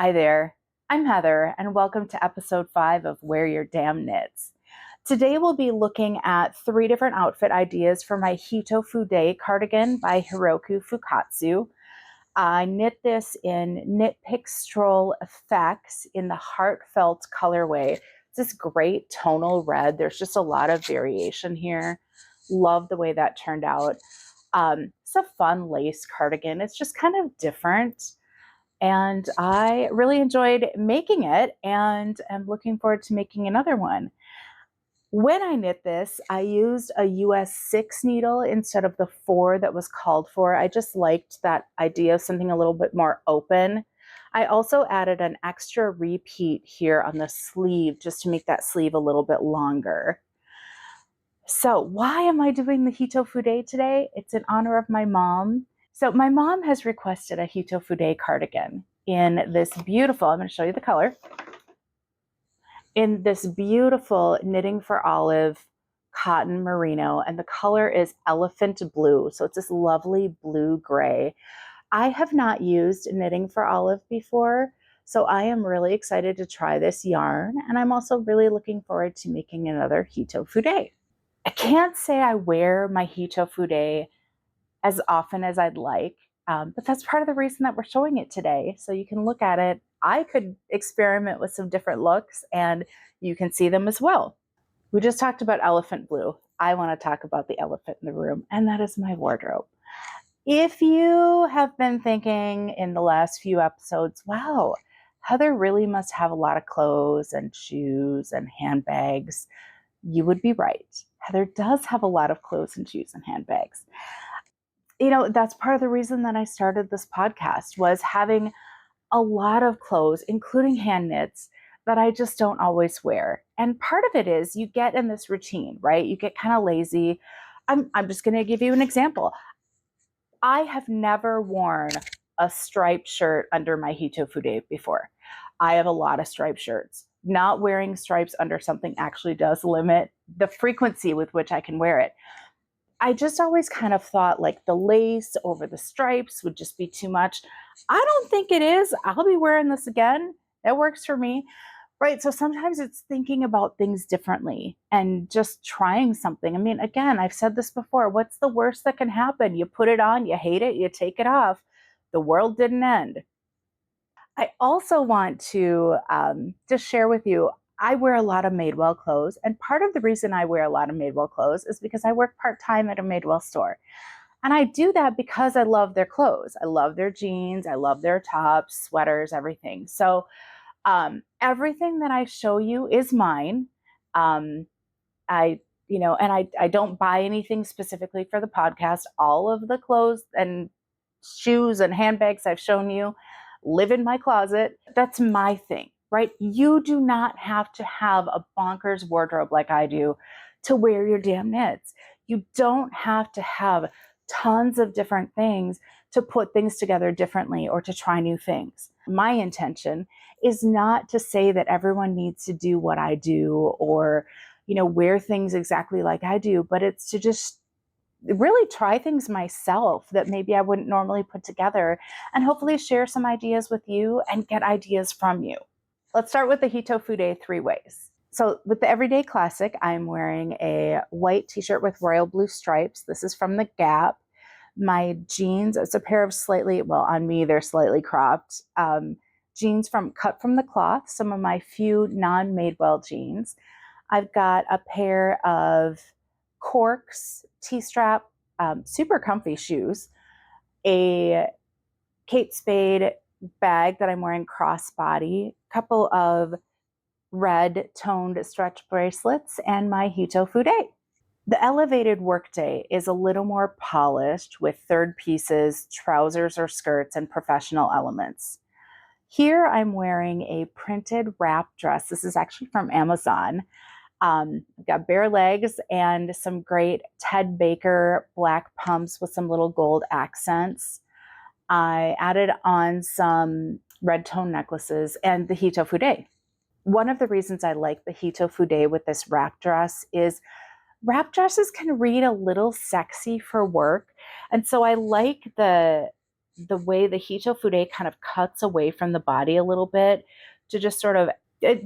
Hi there, I'm Heather, and welcome to episode 5 of Wear Your Damn Knits. Today we'll be looking at 3 different outfit ideas for my Hitofude Cardigan by Hiroko Fukatsu. I knit this in Knit Pick Stroll Effects in the Heartfelt colorway. It's this great tonal red. There's just a lot of variation here. Love the way that turned out. It's a fun lace cardigan. It's just kind of different. And I really enjoyed making it and am looking forward to making another one. When I knit this, I used a US 6 needle instead of the 4 that was called for. I just liked that idea of something a little bit more open. I also added an extra repeat here on the sleeve just to make that sleeve a little bit longer. So why am I doing the Hitofude today? It's in honor of my mom. So my mom has requested a Hitofude cardigan in this beautiful, I'm going to show you the color, in this beautiful Knitting for Olive cotton merino, and the color is elephant blue. So it's this lovely blue-gray. I have not used Knitting for Olive before, so I am really excited to try this yarn, and I'm also really looking forward to making another Hitofude. I can't say I wear my Hitofude as often as I'd like, but that's part of the reason that we're showing it today. So you can look at it. I could experiment with some different looks and you can see them as well. We just talked about elephant blue. I want to talk about the elephant in the room, and that is my wardrobe. If you have been thinking in the last few episodes, wow, Heather really must have a lot of clothes and shoes and handbags, you would be right. Heather does have a lot of clothes and shoes and handbags. You know, that's part of the reason that I started this podcast, was having a lot of clothes, including hand knits, that I just don't always wear. And part of it is you get in this routine, right? You get kind of lazy. I'm just going to give you an example. I have never worn a striped shirt under my Hitofude before. I have a lot of striped shirts. Not wearing stripes under something actually does limit the frequency with which I can wear it. I just always kind of thought like the lace over the stripes would just be too much. I don't think it is. I'll be wearing this again. That works for me. Right. So sometimes it's thinking about things differently and just trying something. I mean, again, I've said this before. What's the worst that can happen? You put it on, you hate it, you take it off. The world didn't end. I also want to just share with you, I wear a lot of Madewell clothes, and part of the reason I wear a lot of Madewell clothes is because I work part-time at a Madewell store. And I do that because I love their clothes. I love their jeans, I love their tops, sweaters, everything. So everything that I show you is mine. I don't buy anything specifically for the podcast. All of the clothes and shoes and handbags I've shown you live in my closet. That's my thing, right? You do not have to have a bonkers wardrobe like I do to wear your damn knits. You don't have to have tons of different things to put things together differently or to try new things. My intention is not to say that everyone needs to do what I do or, wear things exactly like I do, but it's to just really try things myself that maybe I wouldn't normally put together, and hopefully share some ideas with you and get ideas from you. Let's start with the Hitofude 3 ways. So with the Everyday Classic, I'm wearing a white t-shirt with royal blue stripes. This is from the Gap. My jeans, it's a pair of on me, they're slightly cropped jeans cut from the cloth, some of my few non-Madewell jeans. I've got a pair of Corks T-strap, super comfy shoes, a Kate Spade bag that I'm wearing crossbody, a couple of red toned stretch bracelets, and my Hitofude. The elevated workday is a little more polished with third pieces, trousers or skirts, and professional elements. Here I'm wearing a printed wrap dress. This is actually from Amazon. I've got bare legs and some great Ted Baker black pumps with some little gold accents. I added on some red tone necklaces and the Hitofude. One of the reasons I like the Hitofude with this wrap dress is wrap dresses can read a little sexy for work. And so I like the the way the Hitofude kind of cuts away from the body a little bit to just sort of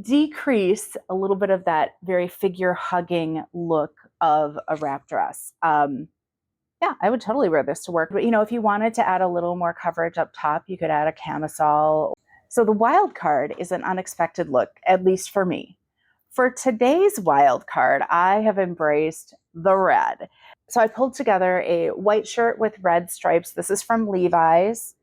decrease a little bit of that very figure hugging look of a wrap dress. Yeah, I would totally wear this to work. But, if you wanted to add a little more coverage up top, you could add a camisole. So the wild card is an unexpected look, at least for me. For today's wild card, I have embraced the red. So I pulled together a white shirt with red stripes. This is from Levi's.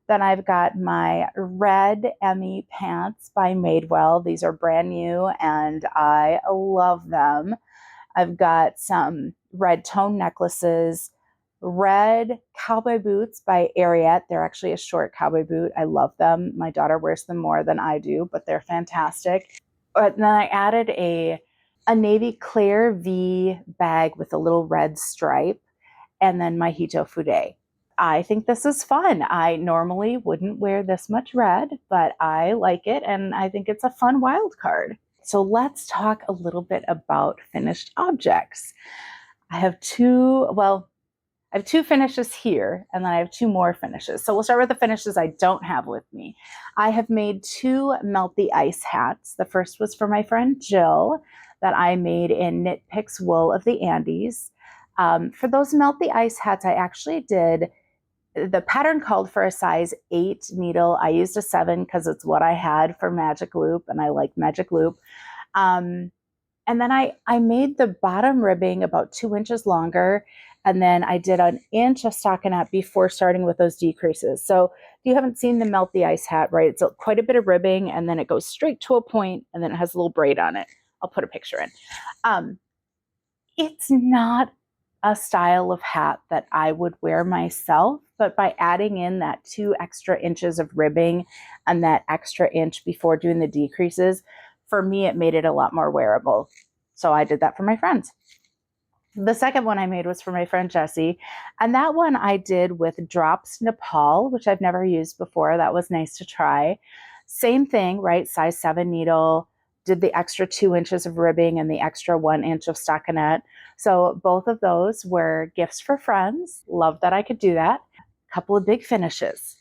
Then I've got my red Emmy pants by Madewell. These are brand new and I love them. I've got some red tone necklaces, red cowboy boots by Ariat. They're actually a short cowboy boot. I love them. My daughter wears them more than I do, but they're fantastic. But then I added a navy clear V bag with a little red stripe, and then my Hitofude. I think this is fun. I normally wouldn't wear this much red, but I like it, and I think it's a fun wild card. So let's talk a little bit about finished objects. I have two finishes here, and then I have two more finishes. So we'll start with the finishes I don't have with me. I have made two Melt the Ice hats. The first was for my friend Jill that I made in Knit Picks Wool of the Andes. For those Melt the Ice hats, I actually did, the pattern called for a size 8 needle. I used a 7 because it's what I had for Magic Loop, and I like Magic Loop. And then I made the bottom ribbing about 2 inches longer, and then I did an inch of stockinette before starting with those decreases. So if you haven't seen the Melt the Ice hat, right, it's quite a bit of ribbing, and then it goes straight to a point, and then it has a little braid on it. I'll put a picture in. It's not a style of hat that I would wear myself, but by adding in that 2 extra inches of ribbing and that extra inch before doing the decreases, for me, it made it a lot more wearable. So I did that for my friends. The second one I made was for my friend Jessie, and that one I did with Drops Nepal, which I've never used before. That was nice to try. Same thing, right? Size 7 needle, did the extra 2 inches of ribbing and the extra 1 inch of stockinette. So both of those were gifts for friends. Love that I could do that. A couple of big finishes.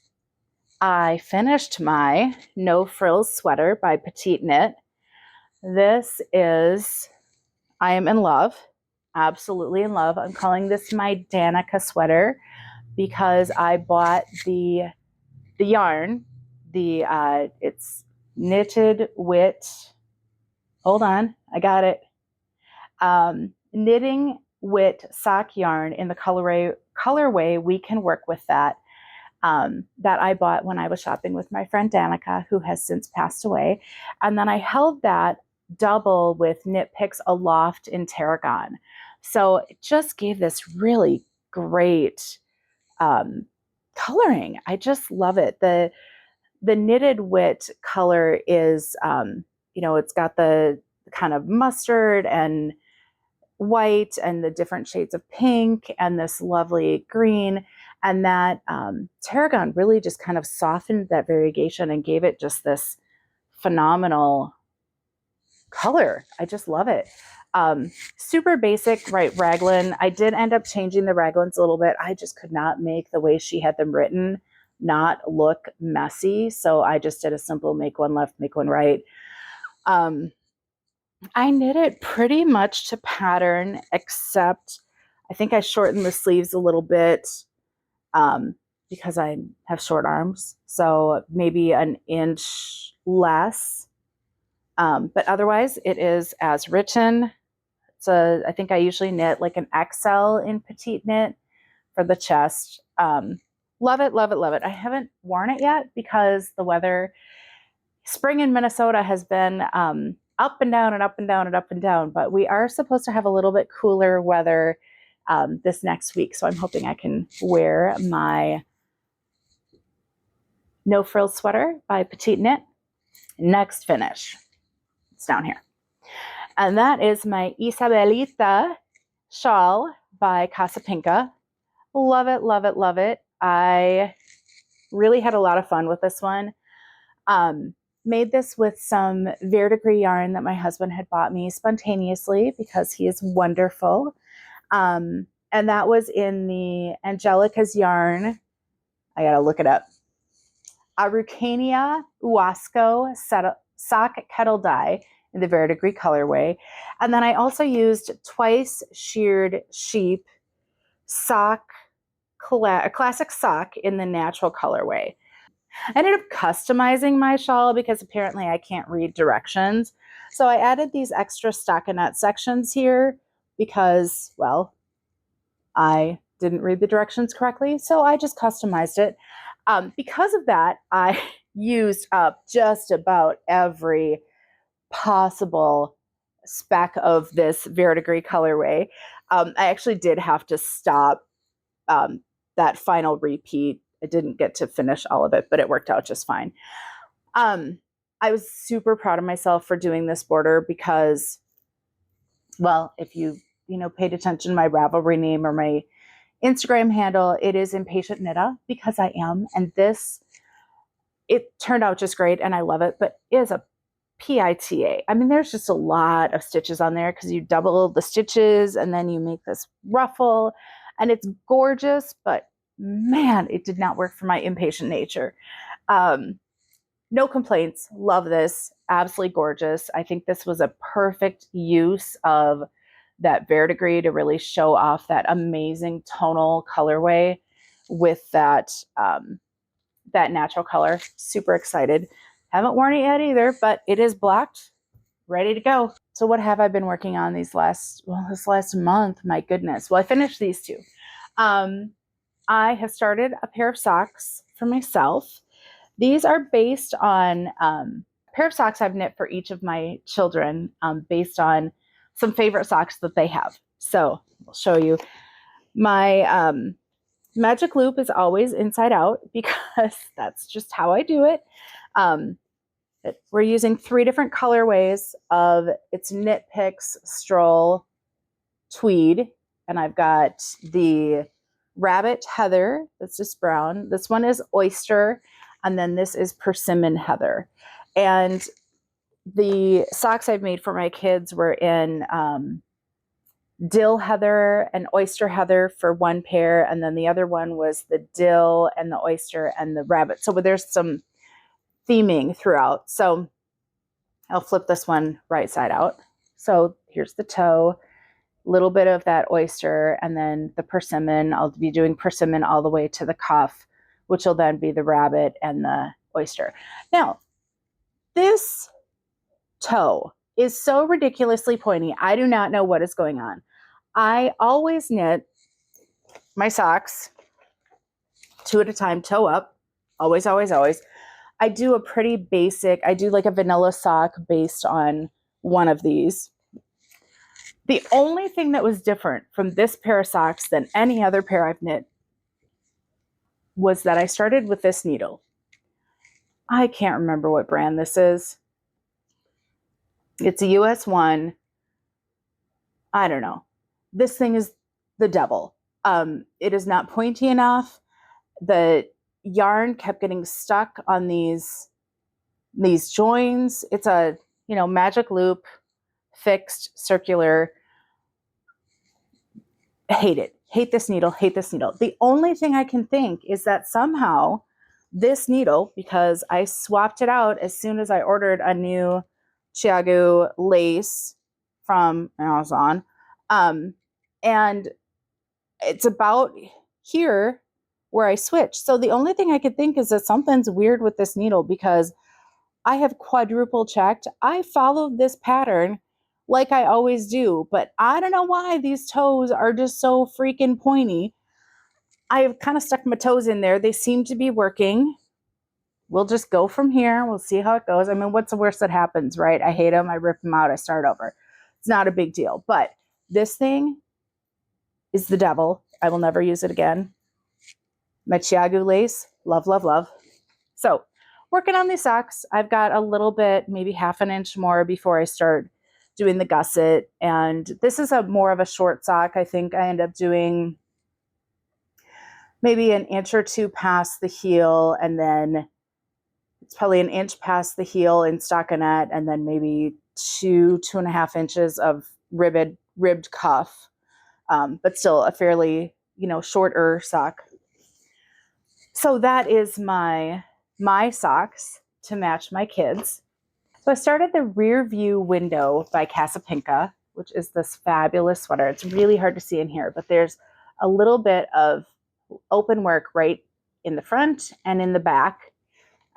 I finished my No Frills sweater by Petite Knit. This is, I am in love, absolutely in love. I'm calling this my Danica sweater because I bought the yarn, it's knitted wit. Hold on, I got it. Knitting wit sock yarn in the colorway We Can Work With That, that I bought when I was shopping with my friend Danica, who has since passed away. And then I held that double with Knit Picks Aloft in Tarragon. So it just gave this really great coloring. I just love it. The knitted wit color is, it's got the kind of mustard and white and the different shades of pink and this lovely green. And that tarragon really just kind of softened that variegation and gave it just this phenomenal color. I just love it. Super basic, right, raglan. I did end up changing the raglans a little bit. I just could not make the way she had them written not look messy. So I just did a simple make one left, make one right. I knit it pretty much to pattern, except I think I shortened the sleeves a little bit because I have short arms. So maybe an inch less. But otherwise, it is as written. So I think I usually knit like an XL in Petite Knit for the chest. Love it, love it, love it. I haven't worn it yet because the weather, spring in Minnesota has been up and down and up and down and up and down, but we are supposed to have a little bit cooler weather this next week. So I'm hoping I can wear my No Frills sweater by Petite Knit. Next finish, it's down here. And that is my Isabelita shawl by Casa Pinka. Love it, love it, love it. I really had a lot of fun with this one. Made this with some verdigris yarn that my husband had bought me spontaneously because he is wonderful. And that was in the Angelica's yarn I gotta look it up. Araucania Uasco sock kettle dye in the Verdigris colorway. And then I also used twice sheared sheep sock, a classic sock in the natural colorway. I ended up customizing my shawl because apparently I can't read directions. So I added these extra stockinette sections here because, well, I didn't read the directions correctly. So I just customized it. Because of that, I used up just about every possible spec of this Verdigris colorway. I actually did have to stop that final repeat. I didn't get to finish all of it, but it worked out just fine. I was super proud of myself for doing this border because, well, if you paid attention to my Ravelry name or my Instagram handle, it is Impatient Knitta because I am. And it turned out just great and I love it, but it is a PITA. I mean, there's just a lot of stitches on there because you double the stitches and then you make this ruffle and it's gorgeous, but man, it did not work for my impatient nature. No complaints. Love this. Absolutely gorgeous. I think this was a perfect use of that Verdigris to really show off that amazing tonal colorway with that natural color. Super excited. Haven't worn it yet either, but it is blocked, ready to go. So what have I been working on this last month? My goodness. Well, I finished these two. I have started a pair of socks for myself. These are based on a pair of socks I've knit for each of my children based on some favorite socks that they have. So I'll show you. My magic loop is always inside out because that's just how I do it. We're using 3 different colorways of it's Knit Picks Stroll Tweed, and I've got the Rabbit Heather, that's just brown. This one is Oyster, and then this is Persimmon Heather. And the socks I've made for my kids were in Dill Heather and Oyster Heather for one pair, and then the other one was the Dill and the Oyster and the Rabbit. So there's some theming throughout. So I'll flip this one right side out. So here's the toe, a little bit of that oyster, and then the persimmon. I'll be doing persimmon all the way to the cuff, which will then be the rabbit and the oyster. Now, this toe is so ridiculously pointy. I do not know what is going on. I always knit my socks 2 at a time, toe up. Always, always, always. I do a pretty basic, I do like a vanilla sock based on one of these. The only thing that was different from this pair of socks than any other pair I've knit was that I started with this needle. I can't remember what brand this is. It's a US one. I don't know. This thing is the devil. It is not pointy enough. The yarn kept getting stuck on these joins. It's a, magic loop, fixed, circular. Hate it. Hate this needle. Hate this needle. The only thing I can think is that somehow this needle, because I swapped it out as soon as I ordered a new Chiagu lace from Amazon, and it's about here where I switched. So the only thing I could think is that something's weird with this needle because I have quadruple checked. I followed this pattern like I always do, but I don't know why these toes are just so freaking pointy. I've kind of stuck my toes in there. They seem to be working. We'll just go from here. We'll see how it goes. I mean, what's the worst that happens, right? I hate them. I rip them out. I start over. It's not a big deal. But this thing is the devil. I will never use it again. My Chiagu lace. Love, love, love. So working on these socks. I've got a little bit, maybe half an inch more before I start doing the gusset. And this is more of a short sock. I think I end up doing maybe an inch or 2 past the heel, and then it's probably an inch past the heel in stockinette, and then maybe 2.5 inches of ribbed cuff, but still a fairly, shorter sock. So that is my socks to match my kids. So I started the Rear View Window by Casapinka, which is this fabulous sweater. It's really hard to see in here, but there's a little bit of open work right in the front and in the back.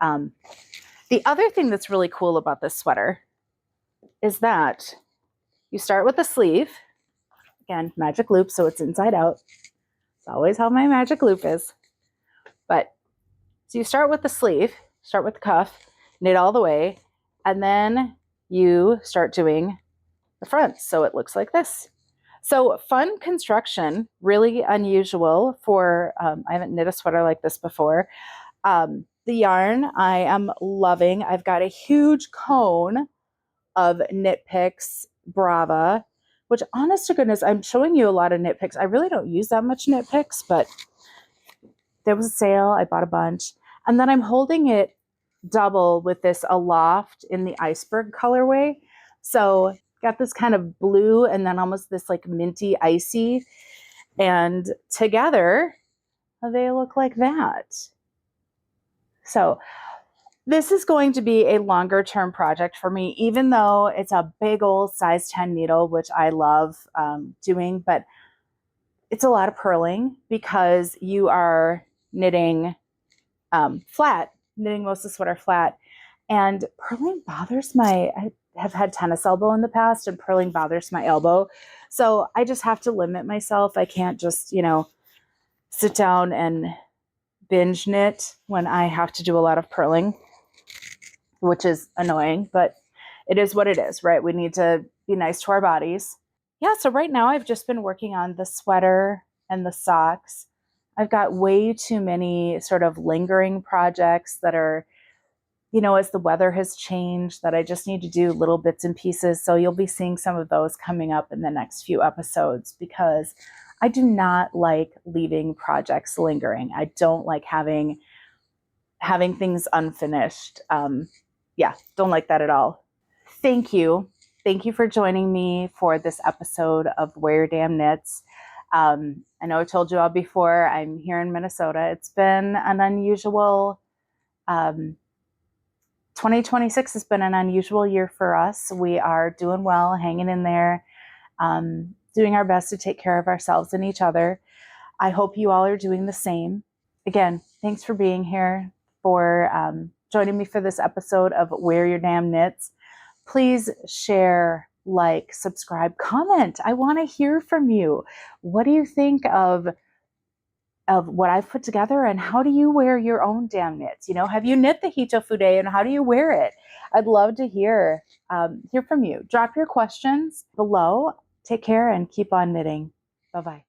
The other thing that's really cool about this sweater is that you start with the sleeve. Again, magic loop, so it's inside out. It's always how my magic loop is. But so you start with the sleeve, start with the cuff, knit all the way, and then you start doing the front. So it looks like this. So fun construction, really unusual for, I haven't knit a sweater like this before. The yarn I am loving. I've got a huge cone of Knit Picks Brava, which honest to goodness, I'm showing you a lot of Knit Picks. I really don't use that much Knit Picks, but there was a sale. I bought a bunch. And then I'm holding it double with this Aloft in the iceberg colorway. So got this kind of blue and then almost this like minty icy. And together they look like that. So this is going to be a longer term project for me, even though it's a big old size 10 needle, which I love doing, but it's a lot of purling because you are knitting flat, knitting most of the sweater flat. And purling bothers I have had tennis elbow in the past and purling bothers my elbow. So I just have to limit myself. I can't just, sit down and binge knit when I have to do a lot of purling, which is annoying, but it is what it is, right? We need to be nice to our bodies. Yeah, so right now I've just been working on the sweater and the socks. I've got way too many sort of lingering projects that are, as the weather has changed, that I just need to do little bits and pieces. So you'll be seeing some of those coming up in the next few episodes because I do not like leaving projects lingering. I don't like having things unfinished. Don't like that at all. Thank you. Thank you for joining me for this episode of Wear Your Damn Knits. I know I told you all before, I'm here in Minnesota. It's been an unusual, 2026 has been an unusual year for us. We are doing well, hanging in there, doing our best to take care of ourselves and each other. I hope you all are doing the same. Again, thanks for being here, for joining me for this episode of Wear Your Damn Knits. Please share, like, subscribe, comment. I want to hear from you. What do you think of what I've put together, and how do you wear your own damn knits? Have you knit the Hitofude and how do you wear it? I'd love to hear from you. Drop your questions below. Take care and keep on knitting. Bye-bye.